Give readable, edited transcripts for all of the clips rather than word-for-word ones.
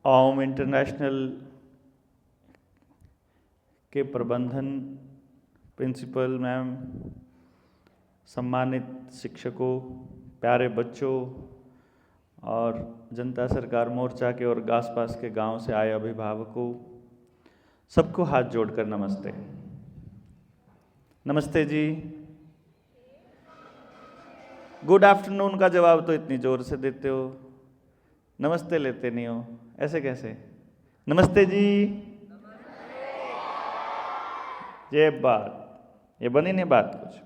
ओम international के प्रबंधन principal ma'am, सम्मानित शिक्षकों, प्यारे बच्चों और जनता सरकार मोर्चा के और आसपास के गांव से आए अभिभावकों, सबको हाथ जोड़कर नमस्ते। नमस्ते जी। गुड आफ्टरनून का जवाब तो इतनी जोर से देते हो, नमस्ते लेते नहीं हो, ऐसे कैसे? नमस्ते जी। ये बात, ये बनी नहीं बात कुछ।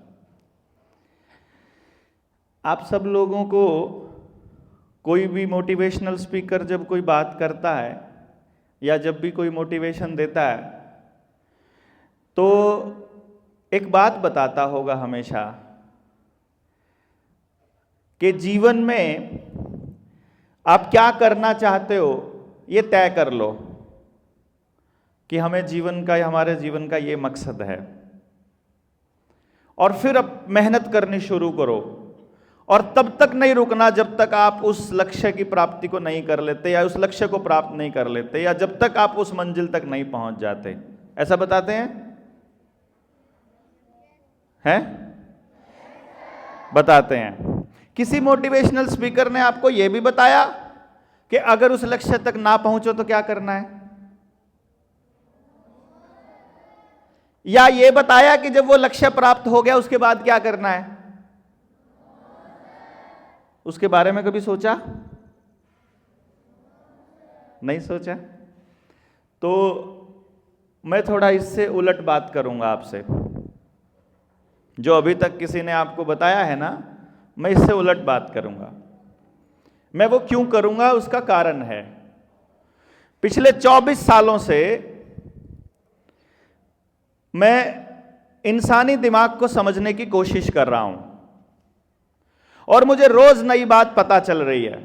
आप सब लोगों को कोई भी मोटिवेशनल स्पीकर जब कोई बात करता है या जब भी कोई मोटिवेशन देता है तो एक बात बताता होगा हमेशा कि जीवन में आप क्या करना चाहते हो ये तय कर लो कि हमें जीवन का, हमारे जीवन का ये मकसद है, और फिर अब मेहनत करनी शुरू करो। और तब तक नहीं रुकना जब तक आप उस लक्ष्य की प्राप्ति को नहीं कर लेते या उस लक्ष्य को प्राप्त नहीं कर लेते या जब तक आप उस मंजिल तक नहीं पहुंच जाते। ऐसा बताते हैं? बताते हैं। किसी मोटिवेशनल स्पीकर ने आपको यह भी बताया कि अगर उस लक्ष्य तक ना पहुंचो तो क्या करना है? या यह बताया कि जब वो लक्ष्य प्राप्त हो गया उसके बाद क्या करना है? उसके बारे में कभी सोचा? नहीं सोचा? तो मैं थोड़ा इससे उलट बात करूंगा आपसे। जो अभी तक किसी ने आपको बताया है ना, मैं इससे उलट बात करूंगा। मैं वो क्यों करूंगा, उसका कारण है, पिछले 24 सालों से मैं इंसानी दिमाग को समझने की कोशिश कर रहा हूं और मुझे रोज नई बात पता चल रही है।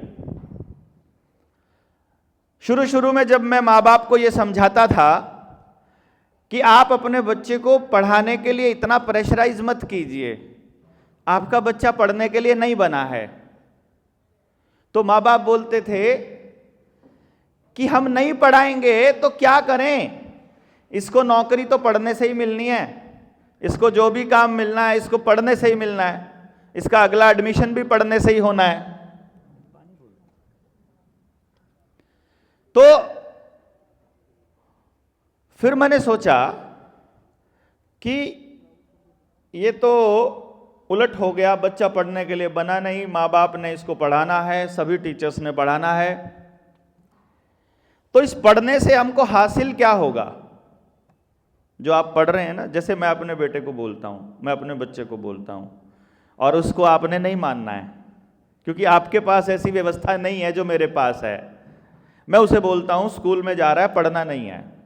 शुरू शुरू में जब मैं माँ बाप को यह समझाता था कि आप अपने बच्चे को पढ़ाने के लिए इतना प्रेशराइज मत कीजिए, आपका बच्चा पढ़ने के लिए नहीं बना है, तो माँ बाप बोलते थे कि हम नहीं पढ़ाएंगे तो क्या करें, इसको नौकरी तो पढ़ने से ही मिलनी है, इसको जो भी काम मिलना है इसको पढ़ने से ही मिलना है, इसका अगला एडमिशन भी पढ़ने से ही होना है। तो फिर मैंने सोचा कि ये तो उलट हो गया, बच्चा पढ़ने के लिए बना नहीं, माँ बाप ने इसको पढ़ाना है, सभी टीचर्स ने पढ़ाना है, तो इस पढ़ने से हमको हासिल क्या होगा? जो आप पढ़ रहे हैं ना, जैसे मैं अपने बेटे को बोलता हूं, मैं अपने बच्चे को बोलता हूं और उसको आपने नहीं मानना है क्योंकि आपके पास ऐसी व्यवस्था नहीं है जो मेरे पास है। मैं उसे बोलता हूं स्कूल में जा रहा है, पढ़ना नहीं है,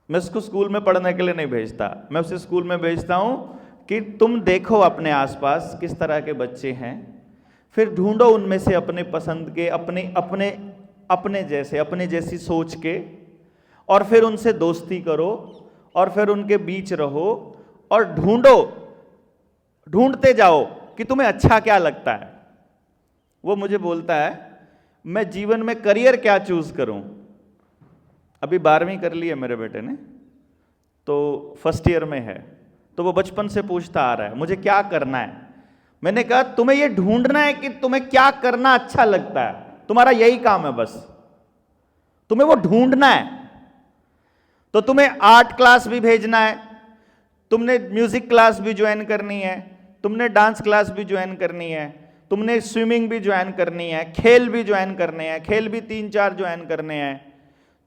मैं उसको स्कूल में पढ़ने के लिए नहीं भेजता, मैं उसे स्कूल में भेजता हूं कि तुम देखो अपने आसपास किस तरह के बच्चे हैं, फिर ढूंढो उनमें से अपने पसंद के, अपने जैसी सोच के, और फिर उनसे दोस्ती करो और फिर उनके बीच रहो और ढूंढते जाओ कि तुम्हें अच्छा क्या लगता है। वो मुझे बोलता है मैं जीवन में करियर क्या चूज करूं। अभी 12वीं कर ली है मेरे बेटे ने, तो फर्स्ट ईयर में है, तो वो बचपन से पूछता आ रहा है मुझे क्या करना है। मैंने कहा तुम्हें ये ढूंढना है कि तुम्हें क्या करना अच्छा लगता है, तुम्हारा यही काम है, बस तुम्हें वो ढूंढना है। तो तुम्हें आर्ट क्लास भी भेजना है, तुमने म्यूजिक क्लास भी ज्वाइन करनी है, तुमने डांस क्लास भी ज्वाइन करनी है, तुमने स्विमिंग भी ज्वाइन करनी है, खेल भी ज्वाइन करने हैं, खेल भी 3-4 ज्वाइन करने हैं,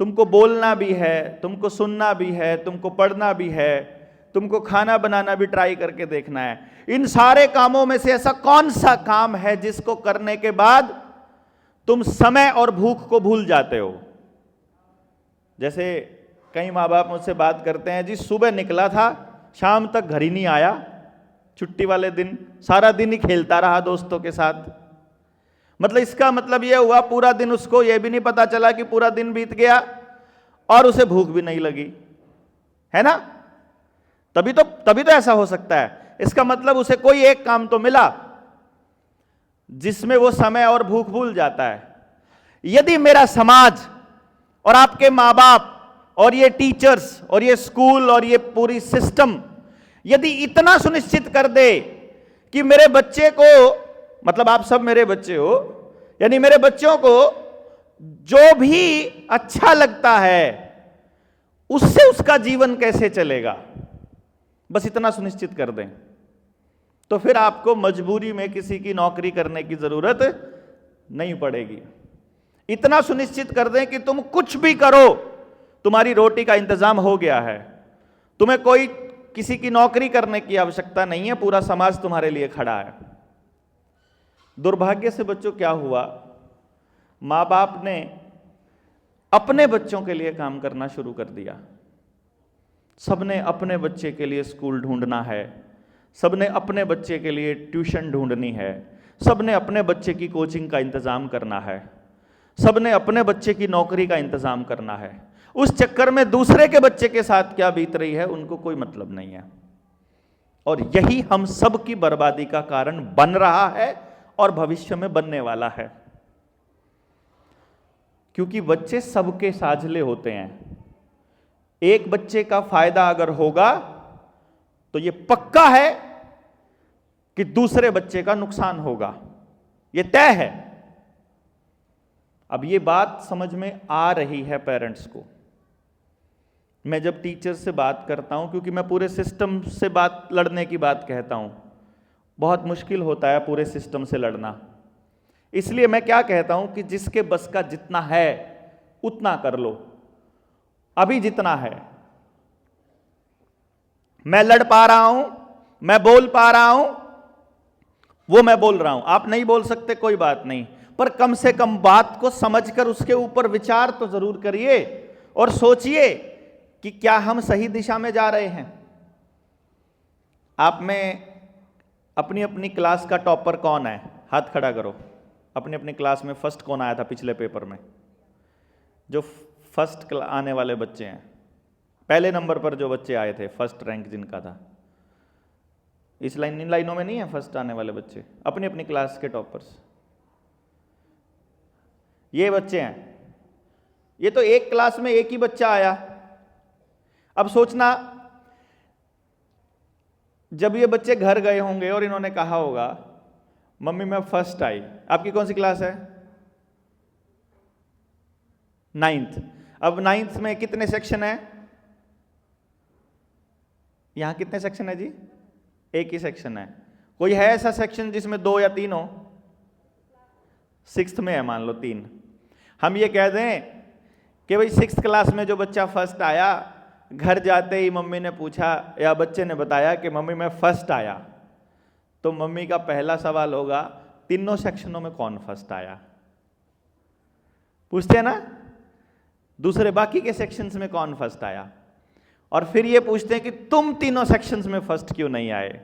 तुमको बोलना भी है, तुमको सुनना भी है, तुमको पढ़ना भी है, तुमको खाना बनाना भी ट्राई करके देखना है। इन सारे कामों में से ऐसा कौन सा काम है जिसको करने के बाद तुम समय और भूख को भूल जाते हो? जैसे कई माँ बाप मुझसे बात करते हैं, जी सुबह निकला था, शाम तक घर ही नहीं आया, छुट्टी वाले दिन सारा दिन ही खेलता रहा दोस्तों के साथ। मतलब इसका मतलब यह हुआ पूरा दिन उसको यह भी नहीं पता चला कि पूरा दिन बीत गया और उसे भूख भी नहीं लगी, है ना? तभी तो ऐसा हो सकता है। इसका मतलब उसे कोई एक काम तो मिला जिसमें वो समय और भूख भूल जाता है। यदि मेरा समाज और आपके मां बाप और ये टीचर्स और ये स्कूल और ये पूरी सिस्टम यदि इतना सुनिश्चित कर दे कि मेरे बच्चे को, मतलब आप सब मेरे बच्चे हो, यानी मेरे बच्चों को जो भी अच्छा लगता है उससे उसका जीवन कैसे चलेगा, बस इतना सुनिश्चित कर दें, तो फिर आपको मजबूरी में किसी की नौकरी करने की जरूरत नहीं पड़ेगी। इतना सुनिश्चित कर दें कि तुम कुछ भी करो, तुम्हारी रोटी का इंतजाम हो गया है, तुम्हें कोई किसी की नौकरी करने की आवश्यकता नहीं है, पूरा समाज तुम्हारे लिए खड़ा है। दुर्भाग्य से बच्चों क्या हुआ, मां बाप ने अपने बच्चों के लिए काम करना शुरू कर दिया। सबने अपने बच्चे के लिए स्कूल ढूंढना है, सबने अपने बच्चे के लिए ट्यूशन ढूंढनी है, सबने अपने बच्चे की कोचिंग का इंतजाम करना है, सबने अपने बच्चे की नौकरी का इंतजाम करना है। उस चक्कर में दूसरे के बच्चे के साथ क्या बीत रही है उनको कोई मतलब नहीं है, और यही हम सब की बर्बादी का कारण बन रहा है और भविष्य में बनने वाला है। क्योंकि बच्चे सबके साझले होते हैं, एक बच्चे का फायदा अगर होगा तो यह पक्का है कि दूसरे बच्चे का नुकसान होगा, यह तय है। अब यह बात समझ में आ रही है पेरेंट्स को। मैं जब टीचर से बात करता हूं, क्योंकि मैं पूरे सिस्टम से बात लड़ने की बात कहता हूं, बहुत मुश्किल होता है पूरे सिस्टम से लड़ना, इसलिए मैं क्या कहता हूं कि जिसके बस का जितना है उतना कर लो। अभी जितना है मैं लड़ पा रहा हूं, मैं बोल पा रहा हूं, वो मैं बोल रहा हूं। आप नहीं बोल सकते, कोई बात नहीं, पर कम से कम बात को समझकर उसके ऊपर विचार तो जरूर करिए और सोचिए कि क्या हम सही दिशा में जा रहे हैं। आप में अपनी अपनी क्लास का टॉपर कौन है? हाथ खड़ा करो। अपनी अपनी क्लास में फर्स्ट कौन आया था पिछले पेपर में? जो फर्स्ट आने वाले बच्चे हैं, पहले नंबर पर जो बच्चे आए थे, फर्स्ट रैंक जिनका था, इन लाइनों में नहीं है फर्स्ट आने वाले बच्चे? अपनी अपनी क्लास के टॉपर्स ये बच्चे हैं। ये तो एक क्लास में एक ही बच्चा आया। अब सोचना, जब ये बच्चे घर गए होंगे और इन्होंने कहा होगा मम्मी मैं फर्स्ट आई। आपकी कौन सी क्लास है? 9th। अब 9th में कितने सेक्शन है? यहां कितने सेक्शन है जी? एक ही सेक्शन है। कोई है ऐसा सेक्शन जिसमें 2 या 3 हो? 6th में है, मान लो 3। हम ये कह दें कि भाई 6th क्लास में जो बच्चा फर्स्ट आया, घर जाते ही मम्मी ने पूछा या बच्चे ने बताया कि मम्मी मैं फर्स्ट आया, तो मम्मी का पहला सवाल होगा तीनों सेक्शनों में कौन फर्स्ट आया? पूछते हैं ना। दूसरे बाकी के सेक्शंस में कौन फर्स्ट आया? और फिर ये पूछते हैं कि तुम तीनों सेक्शंस में फर्स्ट क्यों नहीं आए?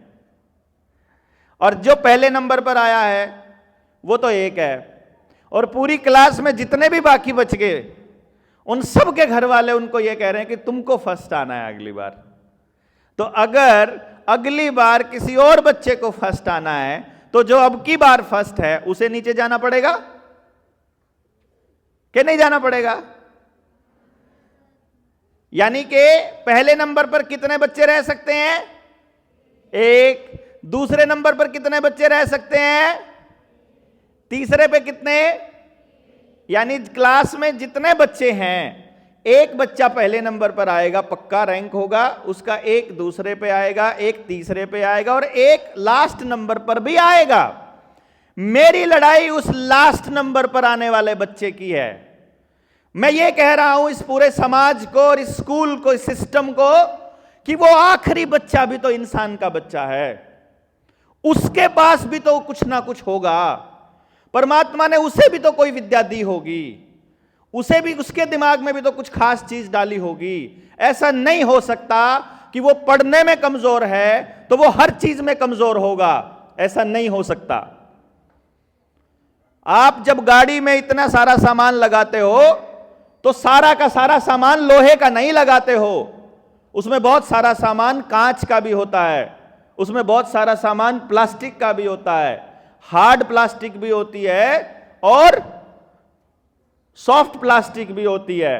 और जो पहले नंबर पर आया है वो तो एक है, और पूरी क्लास में जितने भी बाकी बच गए उन सब के घर वाले उनको ये कह रहे हैं कि तुमको फर्स्ट आना है अगली बार। तो अगर अगली बार किसी और बच्चे को फर्स्ट आना है तो जो अब की बार फर्स्ट है उसे नीचे जाना पड़ेगा कि नहीं जाना पड़ेगा? यानी कि पहले नंबर पर कितने बच्चे रह सकते हैं? 1। दूसरे नंबर पर कितने बच्चे रह सकते हैं? तीसरे पे कितने? यानी क्लास में जितने बच्चे हैं, एक बच्चा पहले नंबर पर आएगा, पक्का रैंक होगा उसका, एक दूसरे पे आएगा, एक तीसरे पे आएगा और एक लास्ट नंबर पर भी आएगा। मेरी लड़ाई उस लास्ट नंबर पर आने वाले बच्चे की है। मैं ये कह रहा हूं इस पूरे समाज को और इस स्कूल को, इस सिस्टम को, कि वो आखिरी बच्चा भी तो इंसान का बच्चा है, उसके पास भी तो कुछ ना कुछ होगा। परमात्मा ने उसे भी तो कोई विद्या दी होगी, उसे भी, उसके दिमाग में भी तो कुछ खास चीज डाली होगी। ऐसा नहीं हो सकता कि वो पढ़ने में कमजोर है तो वो हर चीज में कमजोर होगा, ऐसा नहीं हो सकता। आप जब गाड़ी में इतना सारा सामान लगाते हो तो सारा का सारा सामान लोहे का नहीं लगाते हो, उसमें बहुत सारा सामान कांच का भी होता है, उसमें बहुत सारा सामान प्लास्टिक का भी होता है, हार्ड प्लास्टिक भी होती है और सॉफ्ट प्लास्टिक भी होती है,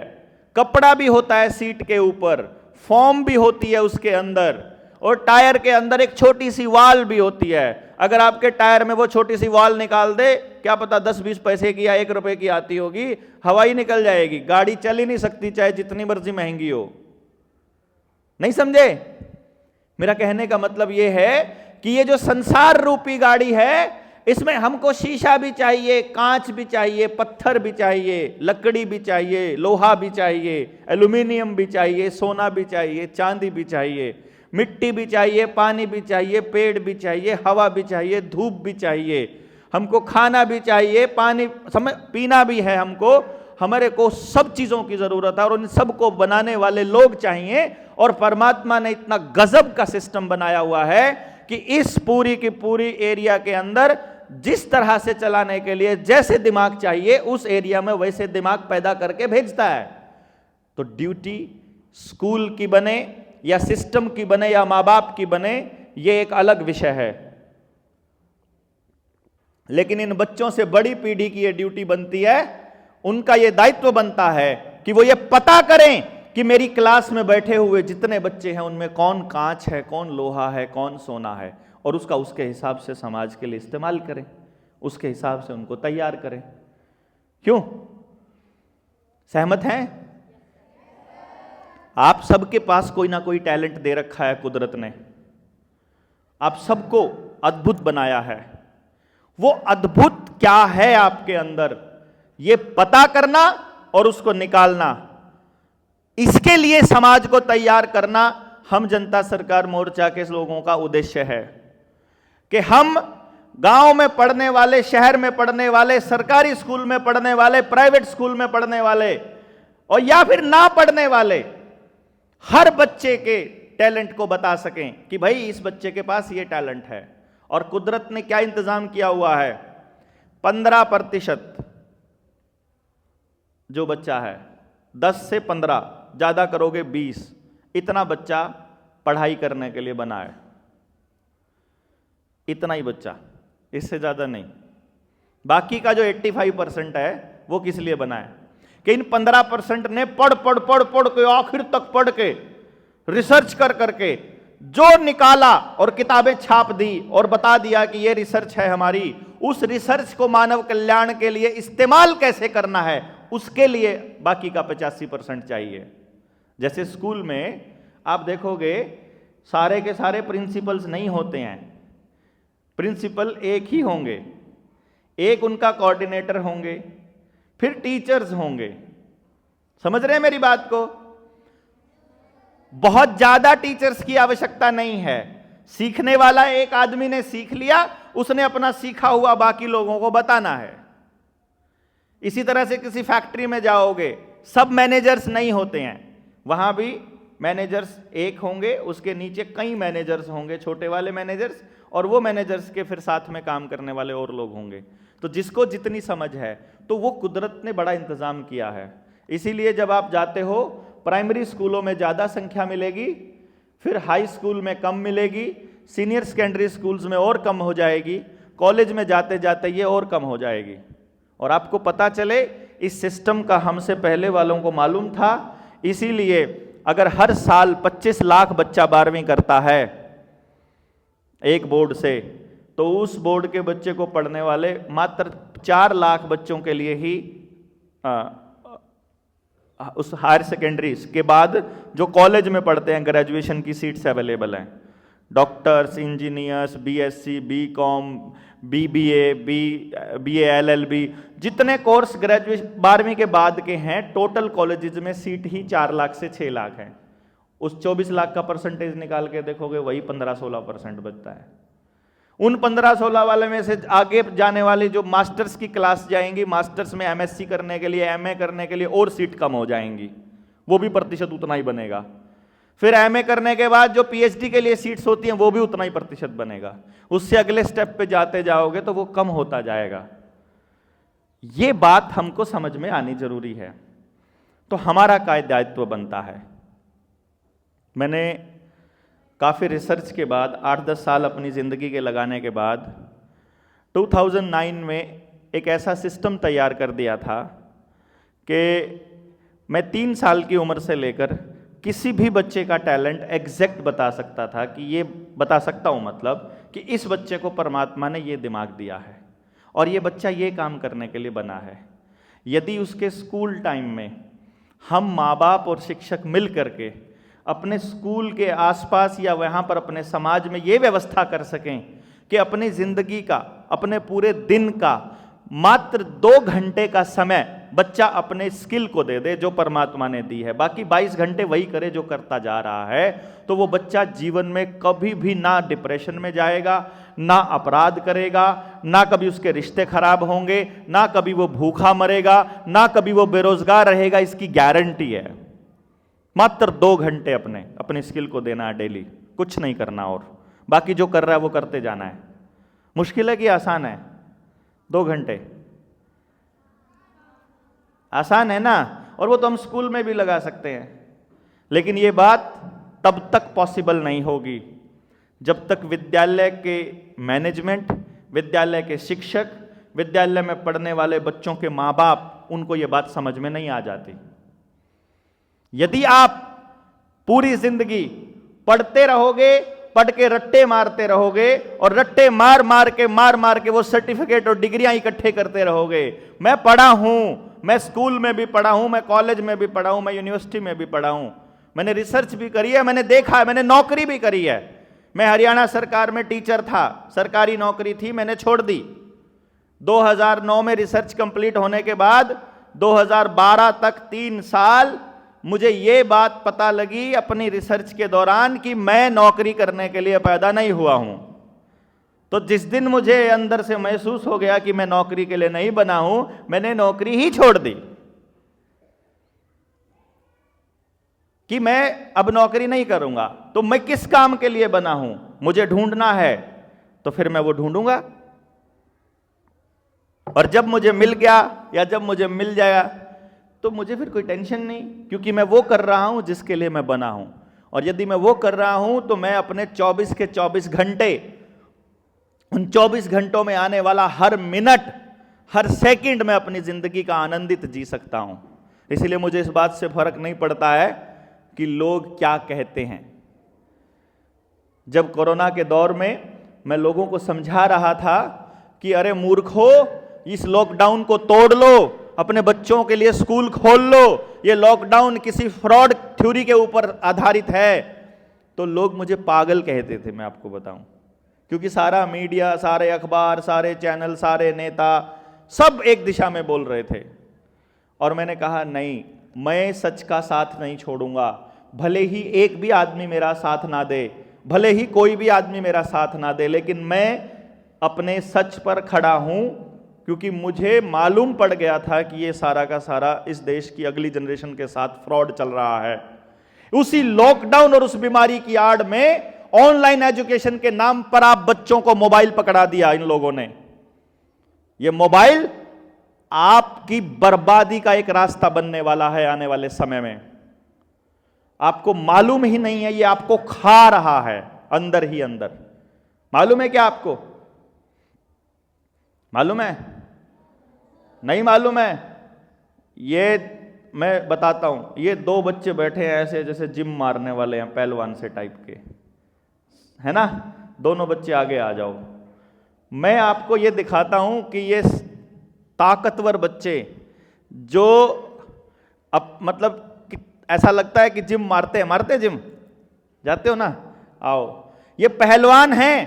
कपड़ा भी होता है सीट के ऊपर, फोम भी होती है उसके अंदर, और टायर के अंदर एक छोटी सी वाल भी होती है। अगर आपके टायर में वो छोटी सी वाल निकाल दे, क्या पता 10-20 पैसे की या 1 रुपए की आती होगी, हवा ही निकल जाएगी, गाड़ी चल ही नहीं सकती चाहे जितनी मर्जी महंगी हो। नहीं समझे? मेरा कहने का मतलब ये है कि ये जो संसार रूपी गाड़ी है, इसमें हमको शीशा भी चाहिए, कांच भी चाहिए, पत्थर भी चाहिए, लकड़ी भी चाहिए, लोहा भी चाहिए, एल्यूमिनियम भी चाहिए, सोना भी चाहिए, चांदी भी चाहिए, मिट्टी भी चाहिए, पानी भी चाहिए, पेड़ भी चाहिए, हवा भी चाहिए, धूप भी चाहिए, हमको खाना भी चाहिए, पानी पीना भी है हमको, हमारे को सब चीजों की जरूरत है, और उन सबको बनाने वाले लोग चाहिए। और परमात्मा ने इतना गजब का सिस्टम बनाया हुआ है कि इस पूरी की पूरी एरिया के अंदर जिस तरह से चलाने के लिए जैसे दिमाग चाहिए, उस एरिया में वैसे दिमाग पैदा करके भेजता है। तो ड्यूटी स्कूल की बने या सिस्टम की बने या मां बाप की बने, यह एक अलग विषय है, लेकिन इन बच्चों से बड़ी पीढ़ी की यह ड्यूटी बनती है, उनका यह दायित्व बनता है कि वो ये पता करें कि मेरी क्लास में बैठे हुए जितने बच्चे हैं उनमें कौन कांच है, कौन लोहा है, कौन सोना है, और उसका उसके हिसाब से समाज के लिए इस्तेमाल करें, उसके हिसाब से उनको तैयार करें। क्यों? सहमत हैं? आप सबके पास कोई ना कोई टैलेंट दे रखा है कुदरत ने, आप सबको अद्भुत बनाया है। वो अद्भुत क्या है आपके अंदर, ये पता करना और उसको निकालना, इसके लिए समाज को तैयार करना हम जनता सरकार मोर्चा के लोगों का उद्देश्य है कि हम गांव में पढ़ने वाले, शहर में पढ़ने वाले, सरकारी स्कूल में पढ़ने वाले, प्राइवेट स्कूल में पढ़ने वाले, और या फिर ना पढ़ने वाले, हर बच्चे के टैलेंट को बता सकें कि भाई इस बच्चे के पास ये टैलेंट है। और कुदरत ने क्या इंतजाम किया हुआ है, 15% जो बच्चा है, 10 से 15, ज्यादा करोगे 20, इतना बच्चा पढ़ाई करने के लिए बना है, इतना ही बच्चा, इससे ज्यादा नहीं। बाकी का जो 85% है वो किस लिए बना है कि इन 15% ने पढ़ के आखिर तक पढ़ के, रिसर्च कर करके जो निकाला और किताबें छाप दी और बता दिया कि ये रिसर्च है हमारी, उस रिसर्च को मानव कल्याण के लिए इस्तेमाल कैसे करना है, उसके लिए बाकी का 85% चाहिए। जैसे स्कूल में आप देखोगे सारे के सारे प्रिंसिपल्स नहीं होते हैं, प्रिंसिपल एक ही होंगे, एक उनका कोऑर्डिनेटर होंगे, फिर टीचर्स होंगे। समझ रहे हैं मेरी बात को? बहुत ज्यादा टीचर्स की आवश्यकता नहीं है, सीखने वाला एक आदमी ने सीख लिया, उसने अपना सीखा हुआ बाकी लोगों को बताना है। इसी तरह से किसी फैक्ट्री में जाओगे, सब मैनेजर्स नहीं होते हैं, वहां भी मैनेजर्स एक होंगे, उसके नीचे कई मैनेजर्स होंगे, छोटे वाले मैनेजर्स, और वो मैनेजर्स के फिर साथ में काम करने वाले और लोग होंगे। तो जिसको जितनी समझ है, तो वो कुदरत ने बड़ा इंतजाम किया है। इसीलिए जब आप जाते हो, प्राइमरी स्कूलों में ज़्यादा संख्या मिलेगी, फिर हाई स्कूल में कम मिलेगी, सीनियर सेकेंडरी स्कूल्स में और कम हो जाएगी, कॉलेज में जाते जाते ये और कम हो जाएगी। और आपको पता चले, इस सिस्टम का हमसे पहले वालों को मालूम था। इसीलिए अगर हर साल 25 लाख बच्चा 12वीं करता है एक बोर्ड से, तो उस बोर्ड के बच्चे को पढ़ने वाले मात्र 4 लाख बच्चों के लिए ही उस हायर सेकेंडरी के बाद जो कॉलेज में पढ़ते हैं, ग्रेजुएशन की सीट्स अवेलेबल हैं। Doctors, engineers, BSc, BCom, BBA, BA, LLB, जितने कोर्स ग्रेजुएशन 12वीं के बाद के हैं, टोटल कॉलेजेस में सीट ही 4 लाख से 6 लाख है। उस 24 लाख का परसेंटेज निकाल के देखोगे, वही 15-16% बचता है। उन 15-16 वाले में से आगे जाने वाली जो मास्टर्स की क्लास जाएंगी, मास्टर्स में एमएससी करने के लिए, एमए करने के लिए और सीट कम हो जाएंगी, वो भी प्रतिशत उतना ही बनेगा। फिर एमए करने के बाद जो पीएचडी के लिए सीट्स होती हैं, वो भी उतना ही प्रतिशत बनेगा। उससे अगले स्टेप पे जाते जाओगे तो वो कम होता जाएगा। ये बात हमको समझ में आनी जरूरी है। तो हमारा क्या दायित्व बनता है? मैंने काफ़ी रिसर्च के बाद 8-10 साल अपनी ज़िंदगी के लगाने के बाद 2009 में एक ऐसा सिस्टम तैयार कर दिया था कि मैं 3 साल की उम्र से लेकर किसी भी बच्चे का टैलेंट एग्जैक्ट बता सकता था, कि ये बता सकता हूँ मतलब कि इस बच्चे को परमात्मा ने ये दिमाग दिया है और ये बच्चा ये काम करने के लिए बना है। यदि उसके स्कूल टाइम में हम माँ बाप और शिक्षक मिल करके अपने स्कूल के आसपास या वहाँ पर अपने समाज में ये व्यवस्था कर सकें कि अपनी ज़िंदगी का, अपने पूरे दिन का मात्र 2 घंटे का समय बच्चा अपने स्किल को दे दे जो परमात्मा ने दी है, बाकी 22 घंटे वही करे जो करता जा रहा है, तो वो बच्चा जीवन में कभी भी ना डिप्रेशन में जाएगा, ना अपराध करेगा, ना कभी उसके रिश्ते खराब होंगे, ना कभी वो भूखा मरेगा, ना कभी वो बेरोजगार रहेगा। इसकी गारंटी है। मात्र 2 घंटे अपने स्किल को देना है डेली, कुछ नहीं करना, और बाकी जो कर रहा है वो करते जाना है। मुश्किल है कि आसान है? 2 घंटे आसान है ना, और वो तो हम स्कूल में भी लगा सकते हैं। लेकिन ये बात तब तक पॉसिबल नहीं होगी जब तक विद्यालय के मैनेजमेंट, विद्यालय के शिक्षक, विद्यालय में पढ़ने वाले बच्चों के माँ बाप, उनको ये बात समझ में नहीं आ जाती। यदि आप पूरी जिंदगी पढ़ते रहोगे, पढ़ के रट्टे मारते रहोगे और रट्टे मार मार के वो सर्टिफिकेट और डिग्रियां इकट्ठे करते रहोगे, मैं पढ़ा हूं, मैं स्कूल में भी पढ़ा हूं, मैं कॉलेज में भी पढ़ा हूं, मैं यूनिवर्सिटी में भी पढ़ा हूं, मैंने रिसर्च भी करी है, मैंने देखा है, मैंने नौकरी भी करी है। मैं हरियाणा सरकार में टीचर था, सरकारी नौकरी थी, मैंने छोड़ दी। 2009 में रिसर्च कंप्लीट होने के बाद 2012 तक 3 साल मुझे ये बात पता लगी अपनी रिसर्च के दौरान कि मैं नौकरी करने के लिए पैदा नहीं हुआ हूं। तो जिस दिन मुझे अंदर से महसूस हो गया कि मैं नौकरी के लिए नहीं बना हूं, मैंने नौकरी ही छोड़ दी कि मैं अब नौकरी नहीं करूंगा। तो मैं किस काम के लिए बना हूं? मुझे ढूंढना है, तो फिर मैं वो ढूंढूंगा, और जब मुझे मिल गया या जब मुझे मिल जाएगा तो मुझे फिर कोई टेंशन नहीं, क्योंकि मैं वो कर रहा हूं जिसके लिए मैं बना हूं। और यदि मैं वो कर रहा हूं तो मैं अपने 24 के 24 घंटे, उन 24 घंटों में आने वाला हर मिनट, हर सेकंड में अपनी जिंदगी का आनंदित जी सकता हूं। इसलिए मुझे इस बात से फर्क नहीं पड़ता है कि लोग क्या कहते हैं। जब कोरोना के दौर में मैं लोगों को समझा रहा था कि अरे मूर्खो, इस लॉकडाउन को तोड़ लो, अपने बच्चों के लिए स्कूल खोल लो, ये लॉकडाउन किसी फ्रॉड थ्योरी के ऊपर आधारित है, तो लोग मुझे पागल कहते थे। मैं आपको बताऊं, क्योंकि सारा मीडिया, सारे अखबार, सारे चैनल, सारे नेता सब एक दिशा में बोल रहे थे। और मैंने कहा नहीं, मैं सच का साथ नहीं छोड़ूंगा, भले ही एक भी आदमी मेरा साथ ना दे, भले ही कोई भी आदमी मेरा साथ ना दे, लेकिन मैं अपने सच पर खड़ा हूं, क्योंकि मुझे मालूम पड़ गया था कि ये सारा का सारा इस देश की अगली जनरेशन के साथ फ्रॉड चल रहा है। उसी लॉकडाउन और उस बीमारी की आड़ में ऑनलाइन एजुकेशन के नाम पर आप बच्चों को मोबाइल पकड़ा दिया इन लोगों ने। ये मोबाइल आपकी बर्बादी का एक रास्ता बनने वाला है आने वाले समय में। आपको मालूम ही नहीं है, ये आपको खा रहा है अंदर ही अंदर। मालूम है क्या आपको? मालूम है? नहीं मालूम है? ये मैं बताता हूं। ये 2 बच्चे बैठे हैं ऐसे जैसे जिम मारने वाले हैं, पहलवान से टाइप के, है ना? दोनों बच्चे आगे आ जाओ। मैं आपको ये दिखाता हूं कि ये ताकतवर बच्चे जो अब मतलब ऐसा लगता है कि जिम मारते जिम जाते हो ना, आओ, ये पहलवान हैं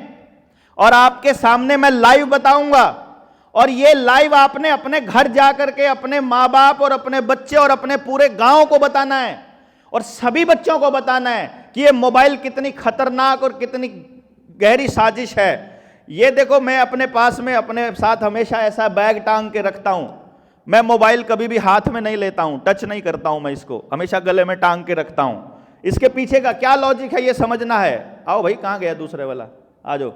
और आपके सामने मैं लाइव बताऊंगा। और ये लाइव आपने अपने घर जाकर के अपने माँ बाप और अपने बच्चे और अपने पूरे गांव को बताना है, और सभी बच्चों को बताना है कि ये मोबाइल कितनी खतरनाक और कितनी गहरी साजिश है। ये देखो, मैं अपने पास में अपने साथ हमेशा ऐसा बैग टांग के रखता हूं। मैं मोबाइल कभी भी हाथ में नहीं लेता हूं, टच नहीं करता हूं, मैं इसको हमेशा गले में टांग के रखता हूं। इसके पीछे का क्या लॉजिक है ये समझना है। आओ भाई, कहां गया दूसरे वाला? आ जाओ।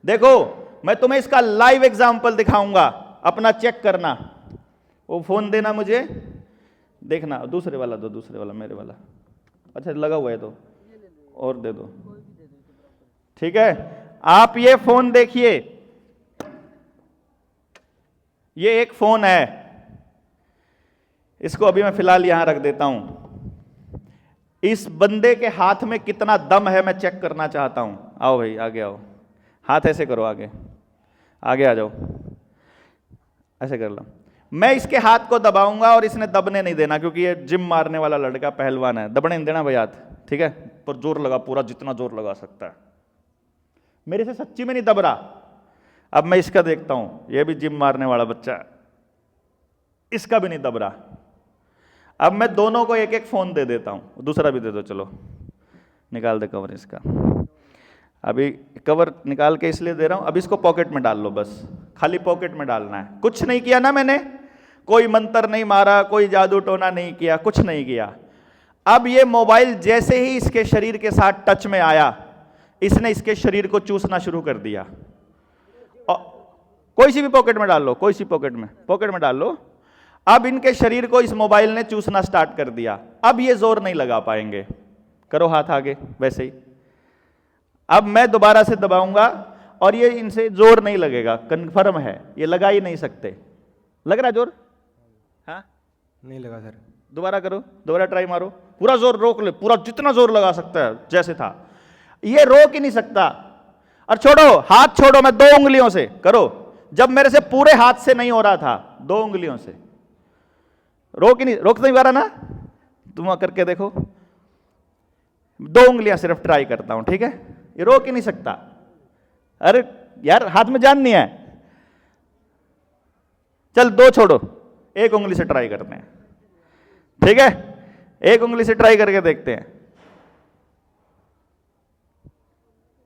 देखो, मैं तुम्हें इसका लाइव एग्जाम्पल दिखाऊंगा, अपना चेक करना। वो फोन देना मुझे, देखना। दूसरे वाला दो, दूसरे वाला, मेरे वाला। अच्छा लगा हुआ है तो और दे दो, ठीक है। आप ये फोन देखिए, ये एक फोन है, इसको अभी मैं फिलहाल यहां रख देता हूं। इस बंदे के हाथ में कितना दम है मैं चेक करना चाहता हूं। आओ भाई आगे आओ, हाथ ऐसे करो, आगे आगे आ जाओ, ऐसे कर लो। मैं इसके हाथ को दबाऊंगा और इसने दबने नहीं देना, क्योंकि ये जिम मारने वाला लड़का पहलवान है, दबने नहीं देना भाई हाथ, ठीक है। पर जोर लगा पूरा, जितना जोर लगा सकता है। मेरे से सच्ची में नहीं दब रहा। अब मैं इसका देखता हूं, ये भी जिम मारने वाला बच्चा है, इसका भी नहीं दब रहा। अब मैं दोनों को एक एक फोन दे देता हूं, दूसरा भी दे दो, चलो निकाल दे कवर इसका। अभी कवर निकाल के इसलिए दे रहा हूं, अब इसको पॉकेट में डाल लो, बस खाली पॉकेट में डालना है। कुछ नहीं किया ना मैंने, कोई मंत्र नहीं मारा, कोई जादू टोना नहीं किया, कुछ नहीं किया। अब ये मोबाइल जैसे ही इसके शरीर के साथ टच में आया, इसने इसके शरीर को चूसना शुरू कर दिया। और कोई सी भी पॉकेट में डाल लो, कोई सी पॉकेट में डाल लो। अब इनके शरीर को इस मोबाइल ने चूसना स्टार्ट कर दिया। अब ये जोर नहीं लगा पाएंगे। करो हाथ आगे वैसे ही। अब मैं दोबारा से दबाऊंगा और ये इनसे जोर नहीं लगेगा, कंफर्म है, ये लगा ही नहीं सकते। लग रहा जोर? हाँ नहीं लगा सर। दोबारा करो, दोबारा ट्राई मारो, पूरा जोर रोक ले, पूरा जितना जोर लगा सकता है जैसे था। ये रोक ही नहीं सकता। और छोड़ो, हाथ छोड़ो, मैं 2 उंगलियों से करो। जब मेरे से पूरे हाथ से नहीं हो रहा था, 2 उंगलियों से रोक नहीं पा रहा ना, तुम करके देखो। 2 उंगलियां सिर्फ ट्राई करता हूं, ठीक है। ये रोक ही नहीं सकता। अरे यार हाथ में जान नहीं है। चल 2 छोड़ो, 1 उंगली से ट्राई करते हैं, ठीक है। 1 उंगली से ट्राई करके देखते हैं।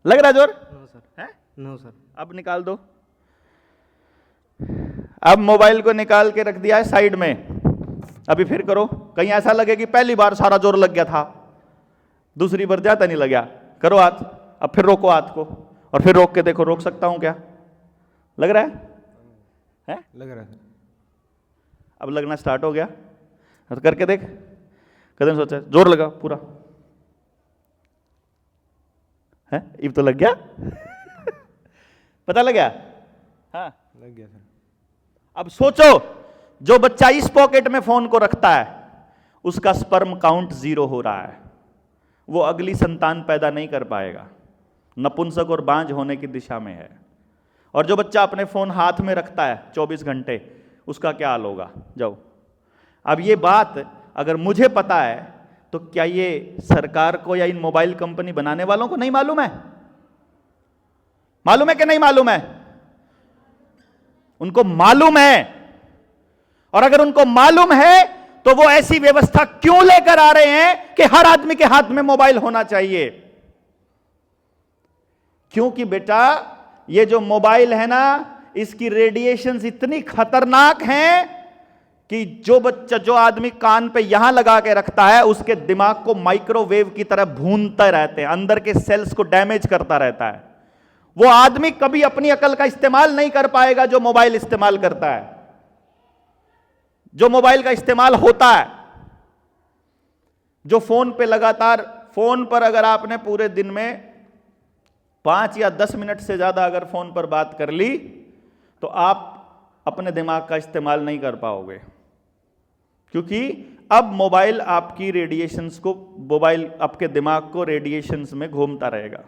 लग रहा जोर? No sir. है? No sir. अब निकाल दो। अब मोबाइल को निकाल के रख दिया है साइड में। अभी फिर करो, कहीं ऐसा लगे कि पहली बार सारा जोर लग गया था, दूसरी बार जाता नहीं लगा। करो हाथ, अब फिर रोको हाथ को, और फिर रोक के देखो, रोक सकता हूं क्या? लग रहा है? लग रहा है। अब लगना स्टार्ट हो गया, तो करके देख। कदम सोचा, जोर लगा पूरा है, इब तो लग गया। पता लग गया? हाँ लग गया सर। अब सोचो, जो बच्चा इस पॉकेट में फोन को रखता है, उसका स्पर्म काउंट 0 हो रहा है। वो अगली संतान पैदा नहीं कर पाएगा, नपुंसक और बांझ होने की दिशा में है। और जो बच्चा अपने फोन हाथ में रखता है 24 घंटे, उसका क्या हाल होगा? जाओ। अब ये बात अगर मुझे पता है, तो क्या ये सरकार को या इन मोबाइल कंपनी बनाने वालों को नहीं मालूम है? मालूम है कि नहीं मालूम है? उनको मालूम है। और अगर उनको मालूम है, तो वो ऐसी व्यवस्था क्यों लेकर आ रहे हैं कि हर आदमी के हाथ में मोबाइल होना चाहिए? क्योंकि बेटा, ये जो मोबाइल है ना, इसकी रेडिएशंस इतनी खतरनाक हैं कि जो आदमी कान पे यहां लगा के रखता है, उसके दिमाग को माइक्रोवेव की तरह भूनते रहते हैं, अंदर के सेल्स को डैमेज करता रहता है। वो आदमी कभी अपनी अकल का इस्तेमाल नहीं कर पाएगा जो मोबाइल इस्तेमाल करता है, जो मोबाइल का इस्तेमाल होता है। जो फोन पे लगातार, फोन पर अगर आपने पूरे दिन में 5 या 10 मिनट से ज्यादा अगर फोन पर बात कर ली, तो आप अपने दिमाग का इस्तेमाल नहीं कर पाओगे। क्योंकि अब मोबाइल आपकी रेडिएशंस को, मोबाइल आपके दिमाग को रेडिएशंस में घूमता रहेगा।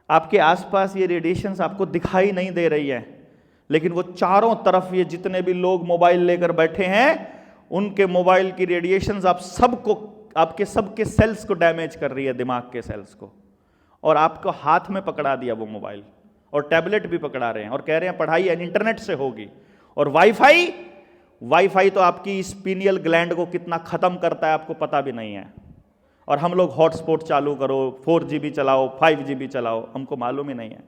आपके आसपास ये रेडिएशंस आपको दिखाई नहीं दे रही है, लेकिन वो चारों तरफ, ये जितने भी लोग मोबाइल लेकर बैठे हैं, उनके मोबाइल की रेडिएशंस आप सबको, आपके सबके सेल्स को डैमेज कर रही है, दिमाग के सेल्स को। और आपको हाथ में पकड़ा दिया वो मोबाइल, और टैबलेट भी पकड़ा रहे हैं, और कह रहे हैं पढ़ाई इंटरनेट से होगी। और वाईफाई तो आपकी स्पीनियल ग्लैंड को कितना खत्म करता है आपको पता भी नहीं है। और हम लोग हॉटस्पॉट चालू करो, 4GB चलाओ, 5GB चलाओ, हमको मालूम ही नहीं है।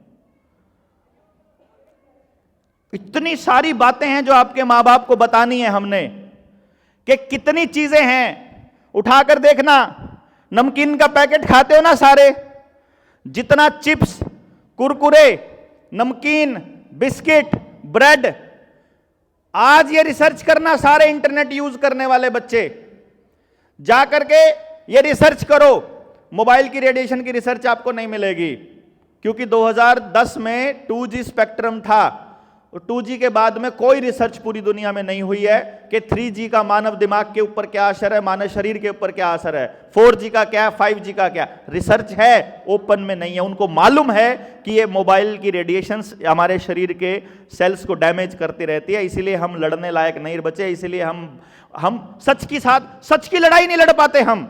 इतनी सारी बातें हैं जो आपके मां बाप को बतानी है हमने, कि कितनी चीजें हैं। उठाकर देखना, नमकीन का पैकेट खाते हो ना सारे, जितना चिप्स, कुरकुरे, नमकीन, बिस्किट, ब्रेड, आज ये रिसर्च करना, सारे इंटरनेट यूज करने वाले बच्चे जाकर के ये रिसर्च करो। मोबाइल की रेडिएशन की रिसर्च आपको नहीं मिलेगी, क्योंकि 2010 में 2G स्पेक्ट्रम था, 2G के बाद में कोई रिसर्च पूरी दुनिया में नहीं हुई है कि 3G का मानव दिमाग के ऊपर क्या असर है, मानव शरीर के ऊपर क्या असर है, 4G का क्या, 5G का क्या। रिसर्च है, ओपन में नहीं है। उनको मालूम है कि ये मोबाइल की रेडिएशंस हमारे शरीर के सेल्स को डैमेज करती रहती है, इसीलिए हम लड़ने लायक नहीं बचे। इसीलिए हम सच की साथ सच की लड़ाई नहीं लड़ पाते, हम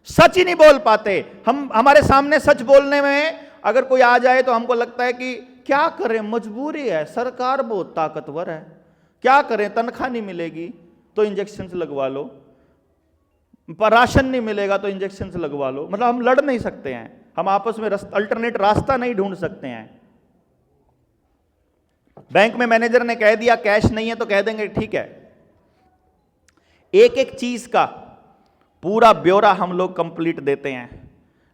सच ही नहीं बोल पाते। हमारे सामने सच बोलने में अगर कोई आ जाए तो हमको लगता है कि क्या करें, मजबूरी है, सरकार बहुत ताकतवर है, क्या करें, तनख्वाह नहीं मिलेगी तो इंजेक्शन लगवा लो, पर राशन नहीं मिलेगा तो इंजेक्शन लगवा लो। मतलब हम लड़ नहीं सकते हैं, हम आपस में अल्टरनेट रास्ता नहीं ढूंढ सकते हैं। बैंक में मैनेजर ने कह दिया कैश नहीं है तो कह देंगे ठीक है। एक एक चीज का पूरा ब्यौरा हम लोग कंप्लीट देते हैं,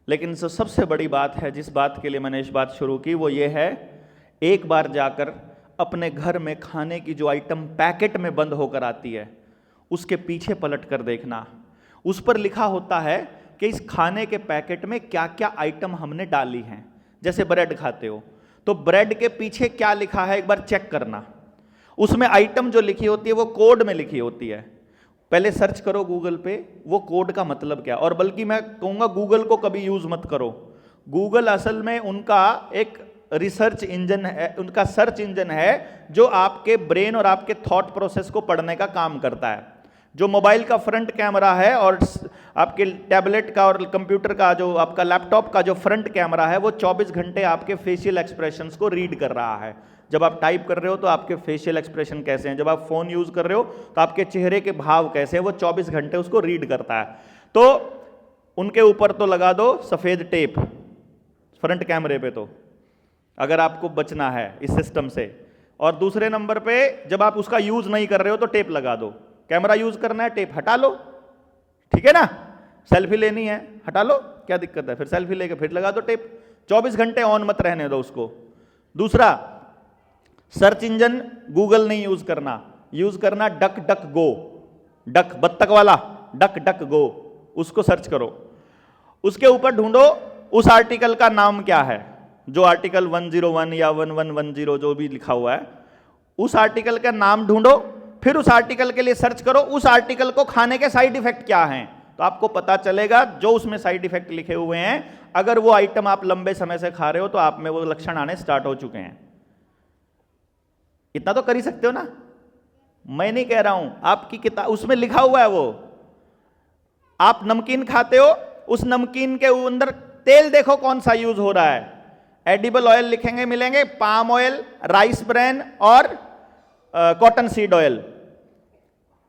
लेकिन सबसे बड़ी बात है, जिस बात के लिए मैंने इस बात शुरू की, वो ये है, एक बार जाकर अपने घर में खाने की जो आइटम पैकेट में बंद होकर आती है उसके पीछे पलट कर देखना। उस पर लिखा होता है कि इस खाने के पैकेट में क्या क्या आइटम हमने डाली हैं। जैसे ब्रेड खाते हो तो ब्रेड के पीछे क्या लिखा है एक बार चेक करना। उसमें आइटम जो लिखी होती है वो कोड में लिखी होती है। पहले सर्च करो गूगल पे वो कोड का मतलब क्या, और बल्कि मैं कहूँगा गूगल को कभी यूज मत करो। गूगल असल में उनका एक रिसर्च इंजन है, उनका सर्च इंजन है जो आपके ब्रेन और आपके थॉट प्रोसेस को पढ़ने का काम करता है। जो मोबाइल का फ्रंट कैमरा है और आपके टैबलेट का और कंप्यूटर का, जो आपका लैपटॉप का जो फ्रंट कैमरा है, वो 24 घंटे आपके फेशियल एक्सप्रेशंस को रीड कर रहा है। जब आप टाइप कर रहे हो तो आपके फेशियल एक्सप्रेशन कैसे हैं, जब आप फोन यूज कर रहे हो तो आपके चेहरे के भाव कैसे हैं, वो 24 घंटे उसको रीड करता है। तो उनके ऊपर तो लगा दो सफेद टेप फ्रंट कैमरे पे, तो अगर आपको बचना है इस सिस्टम से। और दूसरे नंबर पे जब आप उसका यूज नहीं कर रहे हो तो टेप लगा दो। कैमरा यूज करना है, टेप हटा लो, ठीक है ना। सेल्फी लेनी है, हटा लो, क्या दिक्कत है, फिर सेल्फी लेके फिर लगा दो टेप। 24 घंटे ऑन मत रहने दो उसको। दूसरा, सर्च इंजन गूगल नहीं यूज करना डक डक गो, डक बत्तख वाला, डक डक गो, उसको सर्च करो। उसके ऊपर ढूंढो उस आर्टिकल का नाम क्या है, जो आर्टिकल 101 या 1110 जो भी लिखा हुआ है, उस आर्टिकल का नाम ढूंढो। फिर उस आर्टिकल के लिए सर्च करो उस आर्टिकल को खाने के साइड इफेक्ट क्या हैं, तो आपको पता चलेगा जो उसमें साइड इफेक्ट लिखे हुए हैं। अगर वो आइटम आप लंबे समय से खा रहे हो तो आप में वो लक्षण आने स्टार्ट हो चुके हैं। इतना तो कर ही सकते हो ना, मैं नहीं कह रहा हूं, आपकी किताब उसमें लिखा हुआ है। वो आप नमकीन खाते हो, उस नमकीन के अंदर तेल देखो कौन सा यूज हो रहा है। एडिबल ऑयल लिखेंगे, मिलेंगे पाम ऑयल, राइस ब्रैन और cotton seed oil.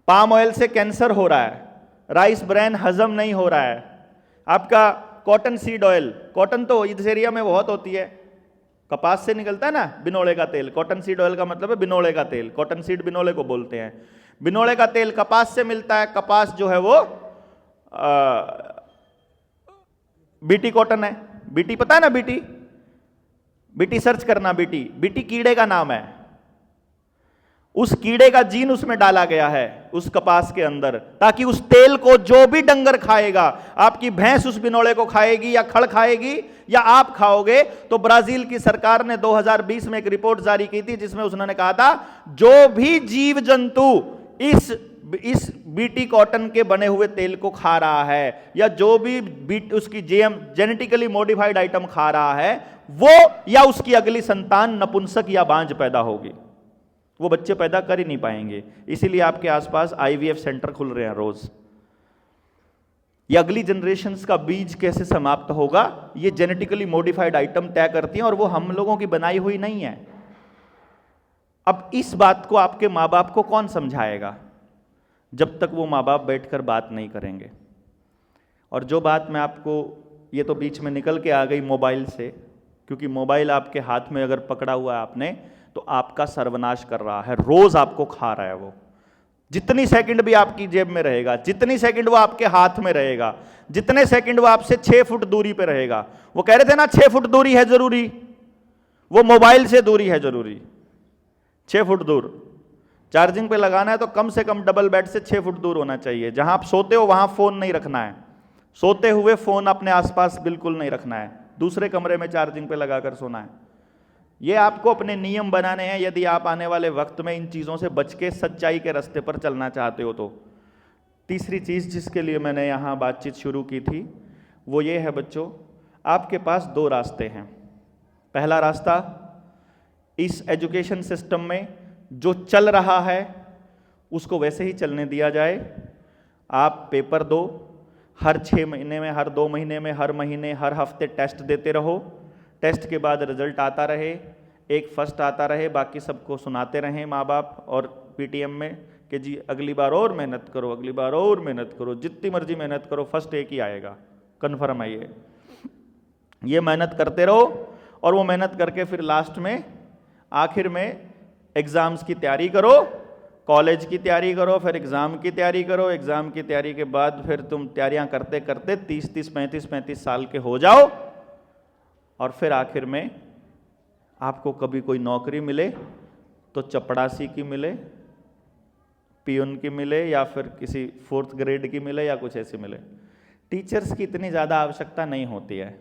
Palm oil से कैंसर हो रहा है, राइस ब्रैन हजम नहीं हो रहा है। आपका कॉटन सीड ऑयल, कॉटन तो इस एरिया में बहुत होती है, कपास से निकलता है ना बिनोले का तेल। कॉटन सीड ऑयल का मतलब है बिनोले का तेल, कॉटन सीड बिनोले को बोलते हैं। बिनोले का तेल कपास से मिलता है। कपास जो है वो बीटी कॉटन है। बीटी पता है ना, बीटी, बीटी सर्च करना, बीटी, बीटी कीड़े का नाम है। उस कीड़े का जीन उसमें डाला गया है उस कपास के अंदर, ताकि उस तेल को जो भी डंगर खाएगा, आपकी भैंस उस बिनोले को खाएगी या खड़ खाएगी या आप खाओगे। तो ब्राजील की सरकार ने 2020 में एक रिपोर्ट जारी की थी जिसमें उसने कहा था जो भी जीव जंतु इस बीटी कॉटन के बने हुए तेल को खा रहा है या जो भी उसकी जेनेटिकली मॉडिफाइड आइटम खा रहा है, वो या उसकी अगली संतान नपुंसक या बांझ पैदा होगी। वो बच्चे पैदा कर ही नहीं पाएंगे। इसीलिए आपके आसपास आईवीएफ सेंटर खुल रहे हैं रोज। ये अगली जनरेशन्स का बीज कैसे समाप्त होगा, ये जेनेटिकली मॉडिफाइड आइटम तय करती हैं और वो हम लोगों की बनाई हुई नहीं है। अब इस बात को आपके माँ बाप को कौन समझाएगा जब तक वो माँ बाप बैठकर बात नहीं करेंगे। और जो बात मैं आपको, ये तो बीच में निकल के आ गई मोबाइल से, क्योंकि मोबाइल आपके हाथ में अगर पकड़ा हुआ है आपने तो आपका सर्वनाश कर रहा है, रोज आपको खा रहा है वो। जितनी सेकंड भी आपकी जेब में रहेगा, जितनी सेकंड वो आपके हाथ में रहेगा, जितने सेकंड वो आपसे 6 फुट दूरी पे रहेगा। वो कह रहे थे ना 6 फुट दूरी है जरूरी, वो मोबाइल से दूरी है जरूरी। 6 फुट दूर चार्जिंग पे लगाना है तो कम से कम डबल बेड से 6 फुट दूर होना चाहिए। जहां आप सोते हो वहां फोन नहीं रखना है, सोते हुए फोन अपने आसपास बिल्कुल नहीं रखना है, दूसरे कमरे में चार्जिंग पे लगाकर सोना है। ये आपको अपने नियम बनाने हैं यदि आप आने वाले वक्त में इन चीज़ों से बच के सच्चाई के रास्ते पर चलना चाहते हो तो। तीसरी चीज़ जिसके लिए मैंने यहाँ बातचीत शुरू की थी वो ये है बच्चों, आपके पास दो रास्ते हैं। पहला रास्ता, इस एजुकेशन सिस्टम में जो चल रहा है उसको वैसे ही चलने दिया जाए। आप पेपर दो, हर 6 महीने में, हर 2 महीने में, हर महीने, हर हफ्ते टेस्ट देते रहो। टेस्ट के बाद रिजल्ट आता रहे, एक फर्स्ट आता रहे, बाकी सबको सुनाते रहें माँ बाप और पीटीएम में कि जी अगली बार और मेहनत करो, अगली बार और मेहनत करो, जितनी मर्जी मेहनत करो, फर्स्ट एक ही आएगा, कन्फर्म है ये मेहनत करते रहो। और वो मेहनत करके फिर लास्ट में, आखिर में एग्ज़ाम्स की तैयारी करो, कॉलेज की तैयारी करो, फिर एग्ज़ाम की तैयारी करो। एग्ज़ाम की तैयारी के बाद फिर तुम तैयारियां करते करते 30-30, 35-35 साल के हो जाओ और फिर आखिर में आपको कभी कोई नौकरी मिले तो चपड़ासी की मिले, पियून की मिले, या फिर किसी 4th ग्रेड की मिले, या कुछ ऐसी मिले। टीचर्स की इतनी ज़्यादा आवश्यकता नहीं होती है,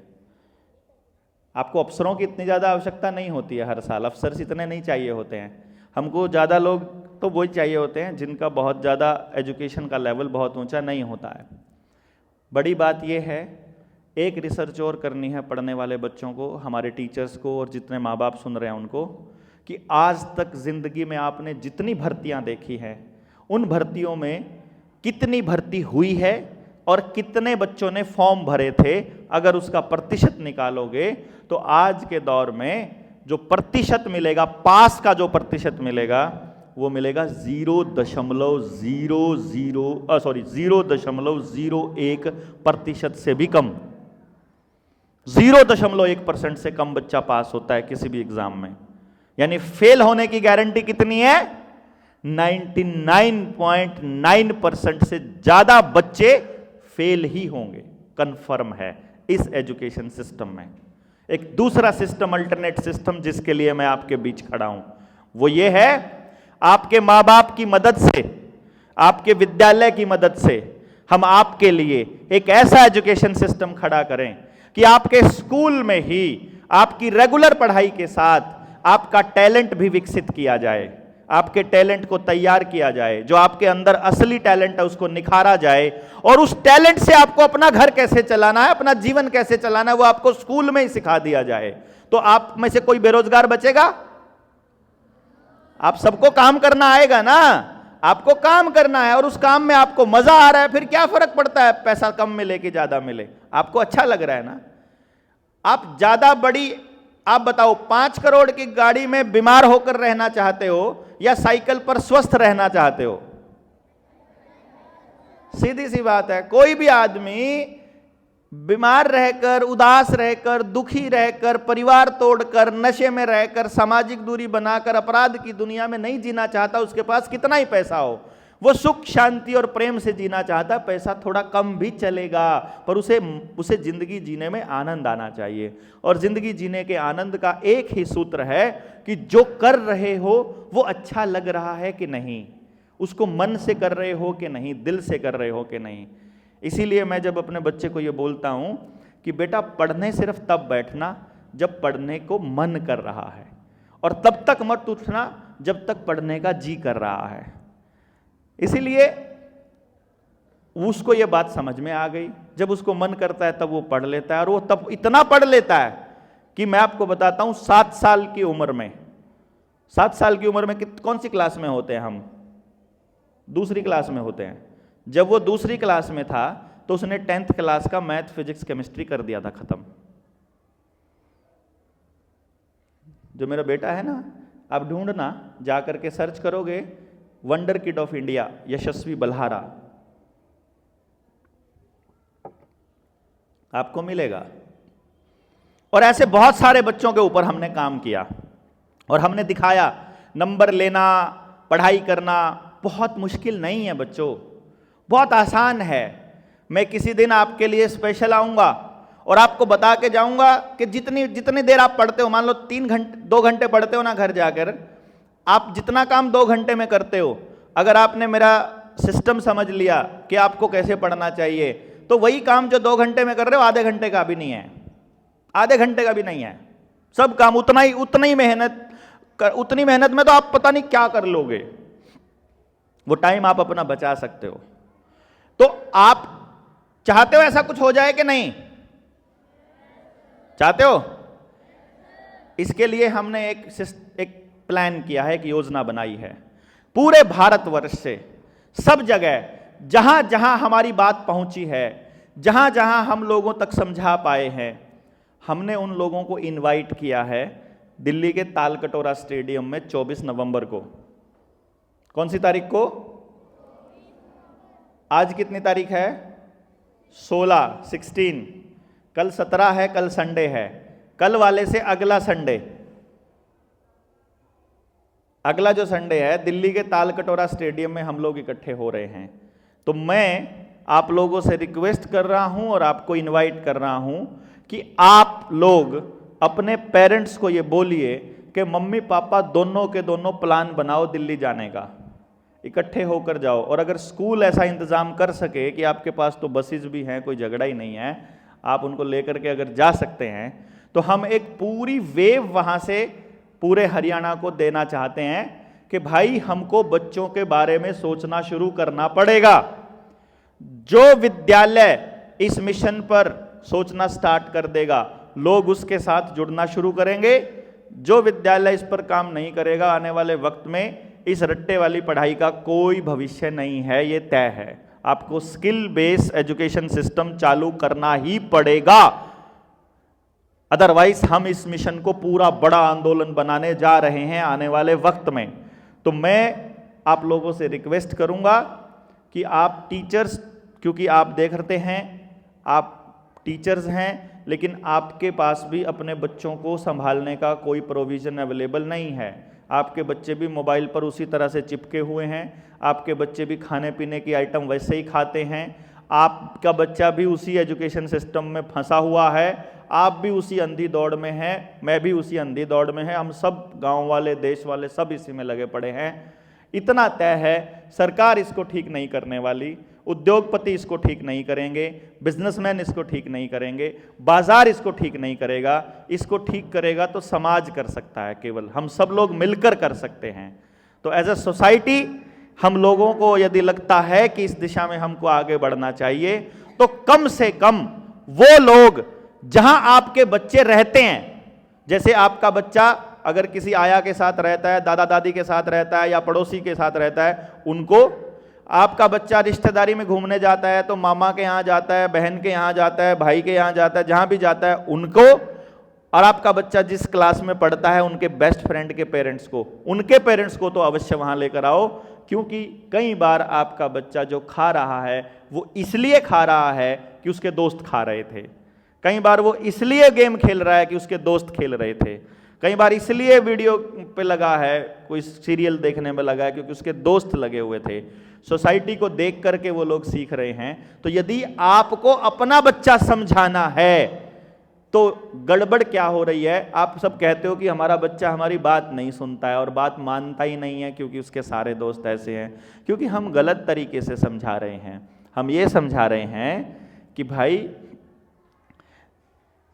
आपको अफसरों की इतनी ज़्यादा आवश्यकता नहीं होती है। हर साल अफसर इतने नहीं चाहिए होते हैं हमको। ज़्यादा लोग तो वही चाहिए होते हैं जिनका बहुत ज़्यादा एजुकेशन का लेवल बहुत ऊंचा नहीं होता है। बड़ी बात यह है, एक रिसर्च और करनी है पढ़ने वाले बच्चों को, हमारे टीचर्स को और जितने माँ बाप सुन रहे हैं उनको, कि आज तक ज़िंदगी में आपने जितनी भर्तियाँ देखी हैं उन भर्तियों में कितनी भर्ती हुई है और कितने बच्चों ने फॉर्म भरे थे। अगर उसका प्रतिशत निकालोगे तो आज के दौर में जो प्रतिशत मिलेगा, पास का जो प्रतिशत मिलेगा, वो मिलेगा 0.01% से भी कम। 0.1% से कम बच्चा पास होता है किसी भी एग्जाम में। यानी फेल होने की गारंटी कितनी है? 99.9% से ज्यादा बच्चे फेल ही होंगे, कंफर्म है इस एजुकेशन सिस्टम में। एक दूसरा सिस्टम, अल्टरनेट सिस्टम, जिसके लिए मैं आपके बीच खड़ा हूं, वो ये है, आपके माँ बाप की मदद से, आपके विद्यालय की मदद से हम आपके लिए एक ऐसा एजुकेशन सिस्टम खड़ा करें कि आपके स्कूल में ही आपकी रेगुलर पढ़ाई के साथ आपका टैलेंट भी विकसित किया जाए, आपके टैलेंट को तैयार किया जाए, जो आपके अंदर असली टैलेंट है उसको निखारा जाए, और उस टैलेंट से आपको अपना घर कैसे चलाना है, अपना जीवन कैसे चलाना है, वो आपको स्कूल में ही सिखा दिया जाए। तो आप में से कोई बेरोजगार बचेगा? आप सबको काम करना आएगा ना, आपको काम करना है और उस काम में आपको मजा आ रहा है, फिर क्या फर्क पड़ता है पैसा कम मिले कि ज्यादा मिले, आपको अच्छा लग रहा है ना। आप ज्यादा बड़ी, आप बताओ, 5 करोड़ की गाड़ी में बीमार होकर रहना चाहते हो या साइकिल पर स्वस्थ रहना चाहते हो? सीधी सी बात है, कोई भी आदमी बीमार रहकर, उदास रहकर, दुखी रहकर, परिवार तोड़कर, नशे में रहकर, सामाजिक दूरी बनाकर अपराध की दुनिया में नहीं जीना चाहता। उसके पास कितना ही पैसा हो, वो सुख शांति और प्रेम से जीना चाहता। पैसा थोड़ा कम भी चलेगा, पर उसे जिंदगी जीने में आनंद आना चाहिए। और जिंदगी जीने के आनंद का एक ही सूत्र है कि जो कर रहे हो वो अच्छा लग रहा है कि नहीं, उसको मन से कर रहे हो कि नहीं, दिल से कर रहे हो कि नहीं। इसीलिए मैं जब अपने बच्चे को ये बोलता हूं कि बेटा पढ़ने सिर्फ तब बैठना जब पढ़ने को मन कर रहा है, और तब तक मत उठना जब तक पढ़ने का जी कर रहा है। इसीलिए उसको ये बात समझ में आ गई, जब उसको मन करता है तब वो पढ़ लेता है, और वो तब इतना पढ़ लेता है कि मैं आपको बताता हूं, 7 साल की उम्र में, 7 साल की उम्र में कौन सी क्लास में होते हैं हम? दूसरी क्लास में होते हैं। जब वो दूसरी क्लास में था तो उसने 10th क्लास का मैथ, फिजिक्स, केमिस्ट्री कर दिया था खत्म। जो मेरा बेटा है ना, आप ढूंढना, जाकर के सर्च करोगे वंडर किड ऑफ इंडिया, यशस्वी बल्हारा, आपको मिलेगा। और ऐसे बहुत सारे बच्चों के ऊपर हमने काम किया और हमने दिखाया नंबर लेना, पढ़ाई करना बहुत मुश्किल नहीं है बच्चों, बहुत आसान है। मैं किसी दिन आपके लिए स्पेशल आऊंगा और आपको बता के जाऊंगा कि जितनी देर आप पढ़ते हो, मान लो 2 घंटे पढ़ते हो ना घर जाकर, आप जितना काम 2 घंटे में करते हो, अगर आपने मेरा सिस्टम समझ लिया कि आपको कैसे पढ़ना चाहिए, तो वही काम जो 2 घंटे में कर रहे हो आधे घंटे का भी नहीं है, आधे घंटे का भी नहीं है, सब काम उतनी मेहनत में तो आप पता नहीं क्या कर लोगे, वो टाइम आप अपना बचा सकते हो। तो आप चाहते हो ऐसा कुछ हो जाए कि नहीं चाहते हो? इसके लिए हमने एक प्लान किया है, एक योजना बनाई है। पूरे भारतवर्ष से सब जगह जहां जहां हमारी बात पहुंची है, जहां जहां हम लोगों तक समझा पाए हैं, हमने उन लोगों को इनवाइट किया है दिल्ली के तालकटोरा स्टेडियम में 24 नवंबर को। कौन सी तारीख को? आज कितनी तारीख है? 16 कल 17 है, कल संडे है। कल वाले से अगला संडे, अगला जो संडे है, दिल्ली के तालकटोरा स्टेडियम में हम लोग इकट्ठे हो रहे हैं। तो मैं आप लोगों से रिक्वेस्ट कर रहा हूं और आपको इनवाइट कर रहा हूं कि आप लोग अपने पेरेंट्स को ये बोलिए कि मम्मी पापा दोनों के दोनों प्लान बनाओ दिल्ली जाने का, इकट्ठे होकर जाओ। और अगर स्कूल ऐसा इंतजाम कर सके कि आपके पास तो बसेस भी हैं, कोई झगड़ा ही नहीं है, आप उनको लेकर के अगर जा सकते हैं, तो हम एक पूरी वेव वहां से पूरे हरियाणा को देना चाहते हैं कि भाई हमको बच्चों के बारे में सोचना शुरू करना पड़ेगा। जो विद्यालय इस मिशन पर सोचना स्टार्ट कर देगा, लोग उसके साथ जुड़ना शुरू करेंगे। जो विद्यालय इस पर काम नहीं करेगा, आने वाले वक्त में इस रट्टे वाली पढ़ाई का कोई भविष्य नहीं है, ये तय है। आपको स्किल बेस्ड एजुकेशन सिस्टम चालू करना ही पड़ेगा, अदरवाइज हम इस मिशन को पूरा बड़ा आंदोलन बनाने जा रहे हैं आने वाले वक्त में। तो मैं आप लोगों से रिक्वेस्ट करूंगा कि आप टीचर्स, क्योंकि आप देख रहे हैं आप टीचर्स हैं, लेकिन आपके पास भी अपने बच्चों को संभालने का कोई प्रोविज़न अवेलेबल नहीं है। आपके बच्चे भी मोबाइल पर उसी तरह से चिपके हुए हैं, आपके बच्चे भी खाने पीने की आइटम वैसे ही खाते हैं, आपका बच्चा भी उसी एजुकेशन सिस्टम में फंसा हुआ है, आप भी उसी अंधी दौड़ में हैं, मैं भी उसी अंधी दौड़ में हैं, हम सब गांव वाले, देश वाले सब इसी में लगे पड़े हैं। इतना तय है, सरकार इसको ठीक नहीं करने वाली, उद्योगपति इसको ठीक नहीं करेंगे, बिजनेसमैन इसको ठीक नहीं करेंगे, बाजार इसको ठीक नहीं करेगा। इसको ठीक करेगा तो समाज कर सकता है, केवल हम सब लोग मिलकर कर सकते हैं। तो एज अ सोसाइटी हम लोगों को यदि लगता है कि इस दिशा में हमको आगे बढ़ना चाहिए, तो कम से कम वो लोग जहां आपके बच्चे रहते हैं, जैसे आपका बच्चा अगर किसी आया के साथ रहता है, दादा दादी के साथ रहता है या पड़ोसी के साथ रहता है, उनको, आपका बच्चा रिश्तेदारी में घूमने जाता है तो मामा के यहाँ जाता है, बहन के यहाँ जाता है, भाई के यहाँ जाता है, जहां भी जाता है उनको, और आपका बच्चा जिस क्लास में पढ़ता है उनके बेस्ट फ्रेंड के पेरेंट्स को, उनके पेरेंट्स को तो अवश्य वहां लेकर आओ। क्योंकि कई बार आपका बच्चा जो खा रहा है वो इसलिए खा रहा है कि उसके दोस्त खा रहे थे, कई बार वो इसलिए गेम खेल रहा है कि उसके दोस्त खेल रहे थे, कई बार इसलिए वीडियो पे लगा है, कोई सीरियल देखने में लगा है क्योंकि उसके दोस्त लगे हुए थे। सोसाइटी को देख करके वो लोग सीख रहे हैं। तो यदि आपको अपना बच्चा समझाना है तो गड़बड़ क्या हो रही है, आप सब कहते हो कि हमारा बच्चा हमारी बात नहीं सुनता है और बात मानता ही नहीं है क्योंकि उसके सारे दोस्त ऐसे हैं, क्योंकि हम गलत तरीके से समझा रहे हैं। हम ये समझा रहे हैं कि भाई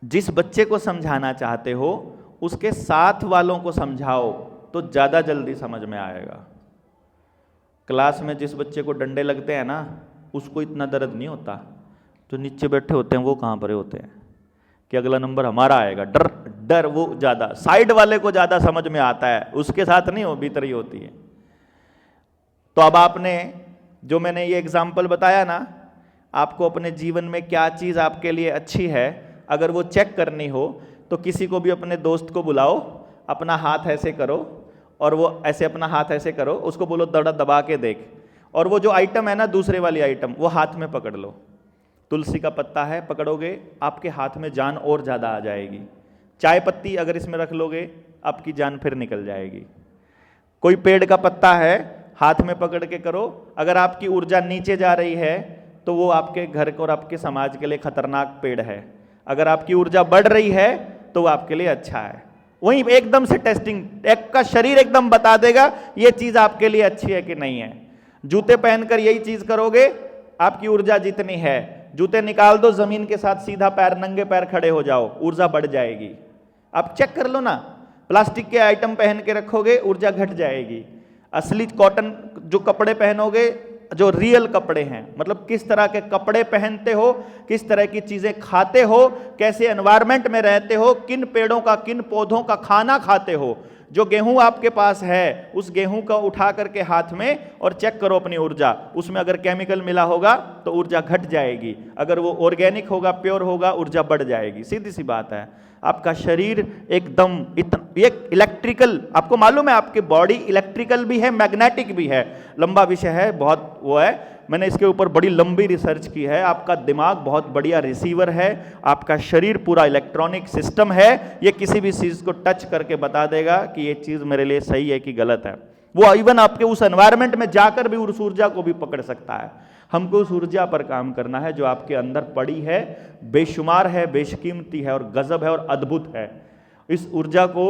जिस बच्चे को समझाना चाहते हो उसके साथ वालों को समझाओ तो ज़्यादा जल्दी समझ में आएगा। क्लास में जिस बच्चे को डंडे लगते हैं ना, उसको इतना दर्द नहीं होता, जो नीचे बैठे होते हैं वो कहाँ परे होते हैं कि अगला नंबर हमारा आएगा, डर डर वो ज़्यादा, साइड वाले को ज़्यादा समझ में आता है, उसके साथ नहीं हो, भीतर ही होती है। तो अब आपने जो मैंने ये एग्जाम्पल बताया ना, आपको अपने जीवन में क्या चीज़ आपके लिए अच्छी है अगर वो चेक करनी हो तो किसी को भी अपने दोस्त को बुलाओ, अपना हाथ ऐसे करो और वो ऐसे अपना हाथ ऐसे करो, उसको बोलो दड़ा दबा के देख, और वो जो आइटम है ना दूसरे वाली आइटम वो हाथ में पकड़ लो। तुलसी का पत्ता है, पकड़ोगे आपके हाथ में जान और ज़्यादा आ जाएगी। चाय पत्ती अगर इसमें रख लोगे आपकी जान फिर निकल जाएगी। कोई पेड़ का पत्ता है, हाथ में पकड़ के करो, अगर आपकी ऊर्जा नीचे जा रही है तो वो आपके घर को और आपके समाज के लिए खतरनाक पेड़ है, अगर आपकी ऊर्जा बढ़ रही है तो वो आपके लिए अच्छा है। वहीं एकदम से टेस्टिंग, एक का शरीर एकदम बता देगा ये चीज़ आपके लिए अच्छी है कि नहीं है। जूते पहनकर यही चीज़ करोगे, आपकी ऊर्जा जितनी है, जूते निकाल दो, जमीन के साथ सीधा पैर, नंगे पैर खड़े हो जाओ, ऊर्जा बढ़ जाएगी। आप चेक कर लो ना, प्लास्टिक के आइटम पहन के रखोगे ऊर्जा घट जाएगी। असली कॉटन जो कपड़े पहनोगे, जो रियल कपड़े हैं, मतलब किस तरह के कपड़े पहनते हो, किस तरह की चीजें खाते हो, कैसे एनवायरनमेंट में रहते हो, किन पेड़ों का किन पौधों का खाना खाते हो। जो गेहूं आपके पास है उस गेहूं का उठा करके हाथ में और चेक करो अपनी ऊर्जा, उसमें अगर केमिकल मिला होगा तो ऊर्जा घट जाएगी, अगर वो ऑर्गेनिक होगा, प्योर होगा, ऊर्जा बढ़ जाएगी। सीधी सी बात है। आपका शरीर एकदम एक इलेक्ट्रिकल, आपको मालूम है आपकी बॉडी इलेक्ट्रिकल भी है, मैग्नेटिक भी है। लंबा विषय है, बहुत वो है, मैंने इसके ऊपर बड़ी लंबी रिसर्च की है। आपका दिमाग बहुत बढ़िया रिसीवर है, आपका शरीर पूरा इलेक्ट्रॉनिक सिस्टम है, ये किसी भी चीज़ को टच करके बता देगा कि ये चीज़ मेरे लिए सही है कि गलत है। वो इवन आपके उस एनवायरनमेंट में जाकर भी उस ऊर्जा को भी पकड़ सकता है। हमको उस ऊर्जा पर काम करना है जो आपके अंदर पड़ी है, बेशुमार है, बेशकीमती है और गजब है और अद्भुत है। इस ऊर्जा को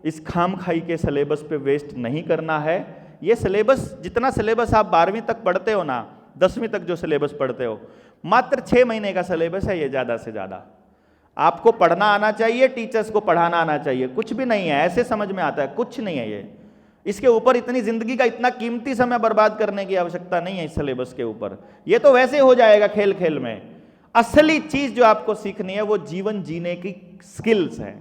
इस खामखाई के सिलेबस पे वेस्ट नहीं करना है। ये सिलेबस, जितना सिलेबस आप 12वीं तक पढ़ते हो ना, 10वीं तक जो सिलेबस पढ़ते हो, मात्र 6 महीने का सिलेबस है ये, ज़्यादा से ज़्यादा। आपको पढ़ना आना चाहिए, टीचर्स को पढ़ाना आना चाहिए, कुछ भी नहीं है, ऐसे समझ में आता है, कुछ नहीं है ये। इसके ऊपर इतनी जिंदगी का इतना कीमती समय बर्बाद करने की आवश्यकता नहीं है इस सिलेबस के ऊपर। ये तो वैसे हो जाएगा खेल खेल में। असली चीज जो आपको सीखनी है वो जीवन जीने की स्किल्स हैं।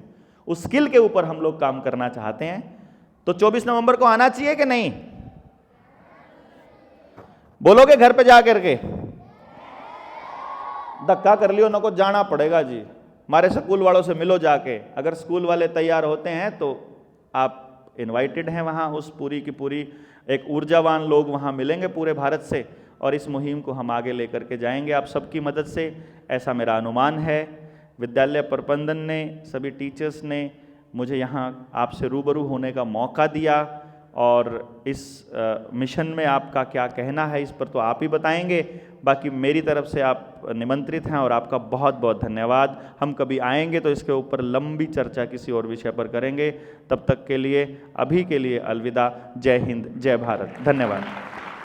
उस स्किल के ऊपर हम लोग काम करना चाहते हैं। तो 24 नवंबर को आना चाहिए कि नहीं? बोलोगे घर पे जा करके? धक्का कर लियो, नको जाना पड़ेगा जी। हमारे स्कूल वालों से मिलो जाके, अगर स्कूल वाले तैयार होते हैं तो आप इनवाइटेड हैं वहाँ। उस पूरी की पूरी एक ऊर्जावान लोग वहाँ मिलेंगे पूरे भारत से, और इस मुहिम को हम आगे लेकर के जाएंगे आप सबकी मदद से, ऐसा मेरा अनुमान है। विद्यालय प्रबंधन ने, सभी टीचर्स ने मुझे यहाँ आपसे रूबरू होने का मौका दिया, और इस मिशन में आपका क्या कहना है इस पर तो आप ही बताएंगे। बाकी मेरी तरफ से आप निमंत्रित हैं और आपका बहुत बहुत धन्यवाद। हम कभी आएंगे तो इसके ऊपर लंबी चर्चा किसी और विषय पर करेंगे। तब तक के लिए, अभी के लिए अलविदा। जय हिंद, जय भारत, धन्यवाद।